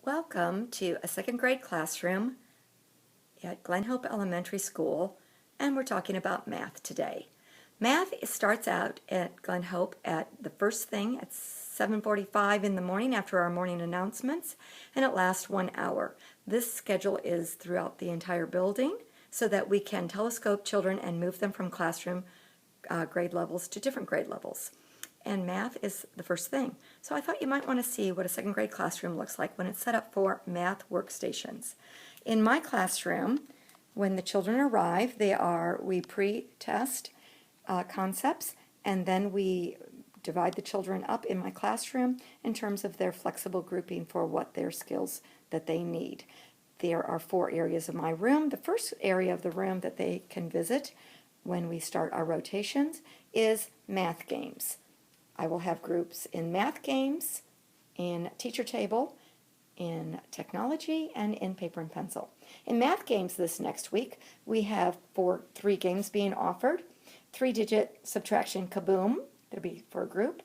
Welcome to a second grade classroom at Glen Hope Elementary School, and we're talking about math today. Math starts out at Glen Hope at the first thing at 7:45 in the morning after our morning announcements, and it lasts 1 hour. This schedule is throughout the entire building so that we can telescope children and move them from classroom grade levels to different grade levels. And math is the first thing. So I thought you might want to see what a second grade classroom looks like when it's set up for math workstations. In my classroom, when the children arrive, we pre-test concepts, and then we divide the children up in my classroom in terms of their flexible grouping for what their skills that they need. There are 4 areas of my room. The first area of the room that they can visit when we start our rotations is math games. I will have groups in math games, in teacher table, in technology, and in paper and pencil. In math games this next week, we have 3 games being offered. 3-digit subtraction kaboom, that'll be for a group,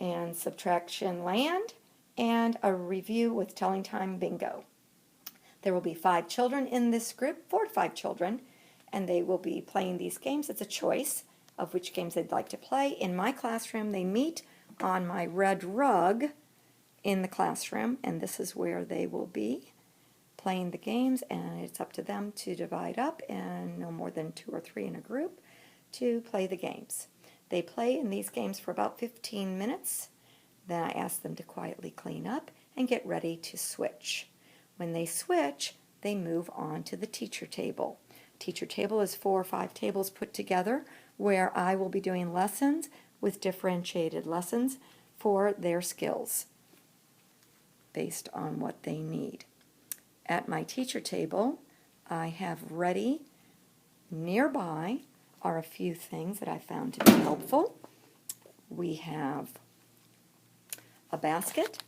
and subtraction land, and a review with telling time bingo. There will be 5 children in this group, 4 to 5 children, and they will be playing these games. It's a choice of which games they'd like to play. In my classroom, they meet on my red rug in the classroom, and this is where they will be playing the games, and it's up to them to divide up, and no more than 2 or 3 in a group, to play the games. They play in these games for about 15 minutes. Then I ask them to quietly clean up and get ready to switch. When they switch, they move on to the teacher table. Teacher table is 4 or 5 tables put together where I will be doing lessons with differentiated lessons for their skills based on what they need. At my teacher table, I have ready nearby are a few things that I found to be helpful. We have a basket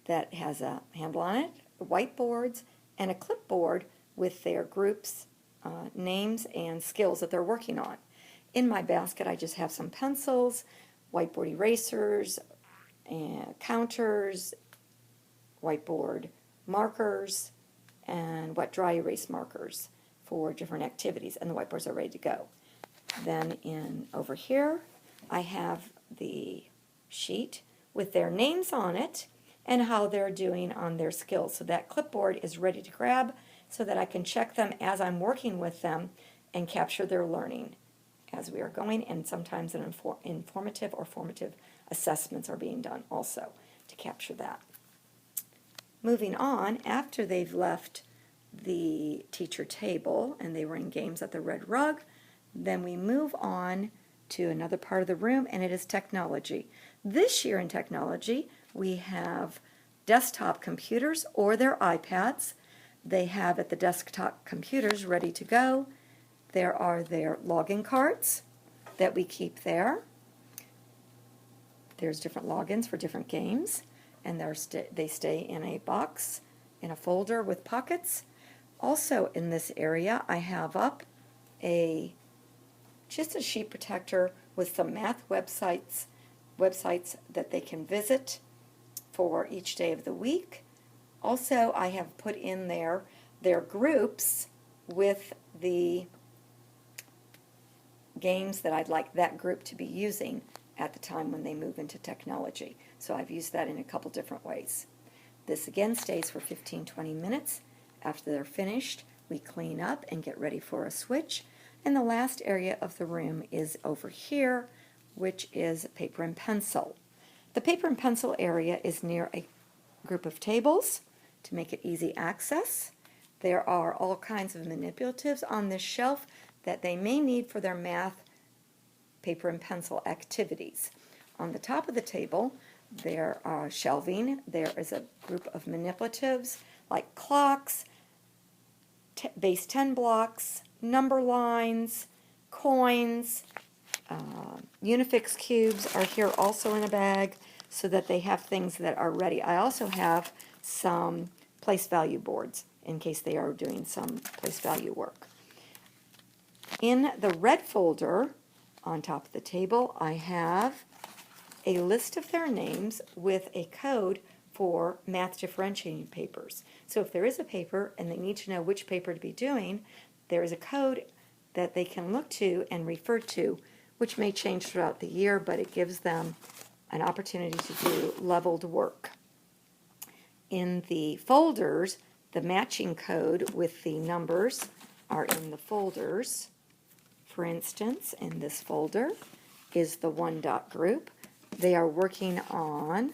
that has a handle on it, whiteboards, and a clipboard with their groups' names and skills that they're working on. In my basket, I just have some pencils, whiteboard erasers, and counters, whiteboard markers, and wet dry erase markers for different activities, and the whiteboards are ready to go. Then over here, I have the sheet with their names on it and how they're doing on their skills. So that clipboard is ready to grab so that I can check them as I'm working with them and capture their learning as we are going, and sometimes an informative or formative assessments are being done also to capture that. Moving on, after they've left the teacher table and they were in games at the red rug, then we move on to another part of the room, and it is technology. This year in technology, we have desktop computers or their iPads. They have at the desktop computers ready to go. There are their login cards that we keep there. There's different logins for different games, and they stay in a box, in a folder with pockets. Also in this area, I have up just a sheet protector with some math websites that they can visit for each day of the week. Also, I have put in there their groups with the games that I'd like that group to be using at the time when they move into technology. So I've used that in a couple different ways. This again stays for 15-20 minutes. After they're finished, we clean up and get ready for a switch. And the last area of the room is over here, which is paper and pencil. The paper and pencil area is near a group of tables to make it easy access. There are all kinds of manipulatives on this shelf that they may need for their math paper and pencil activities. On the top of the table, there are shelving. There is a group of manipulatives like clocks, base 10 blocks, number lines, coins, Unifix cubes are here also in a bag so that they have things that are ready. I also have some place value boards in case they are doing some place value work. In the red folder on top of the table, I have a list of their names with a code for math differentiating papers. So if there is a paper and they need to know which paper to be doing, there is a code that they can look to and refer to, which may change throughout the year, but it gives them an opportunity to do leveled work. In the folders, the matching code with the numbers are in the folders. For instance, in this folder is the 1-dot group. They are working on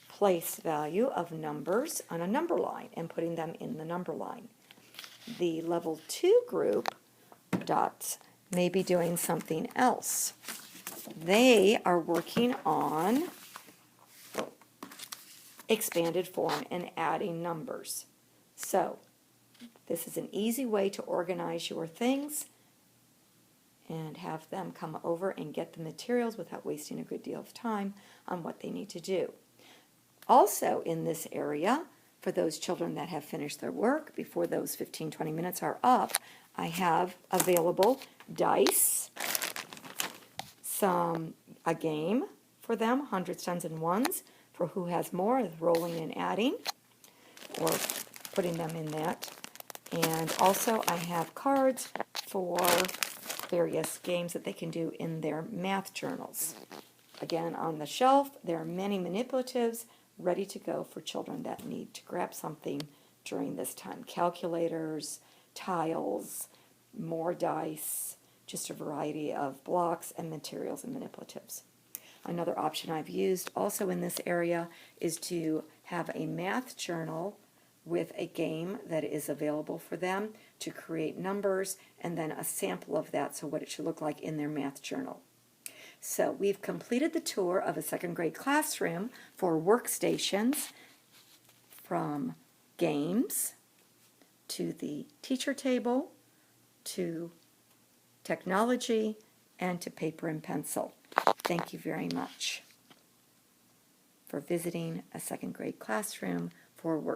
place value of numbers on a number line and putting them in the number line. The level 2 group dots may be doing something else. They are working on expanded form and adding numbers. So this is an easy way to organize your things and have them come over and get the materials without wasting a good deal of time on what they need to do. Also in this area, for those children that have finished their work before those 15-20 minutes are up, I have available dice, a game for them, hundreds, tens, and ones, for who has more, rolling and adding, or putting them in that. And also I have cards for various games that they can do in their math journals. Again, on the shelf, there are many manipulatives ready to go for children that need to grab something during this time. Calculators, tiles, more dice, just a variety of blocks and materials and manipulatives. Another option I've used also in this area is to have a math journal with a game that is available for them to create numbers and then a sample of that, so what it should look like in their math journal. So we've completed the tour of a second grade classroom for workstations, from games to the teacher table to technology and to paper and pencil. Thank you very much for visiting a second grade classroom for work.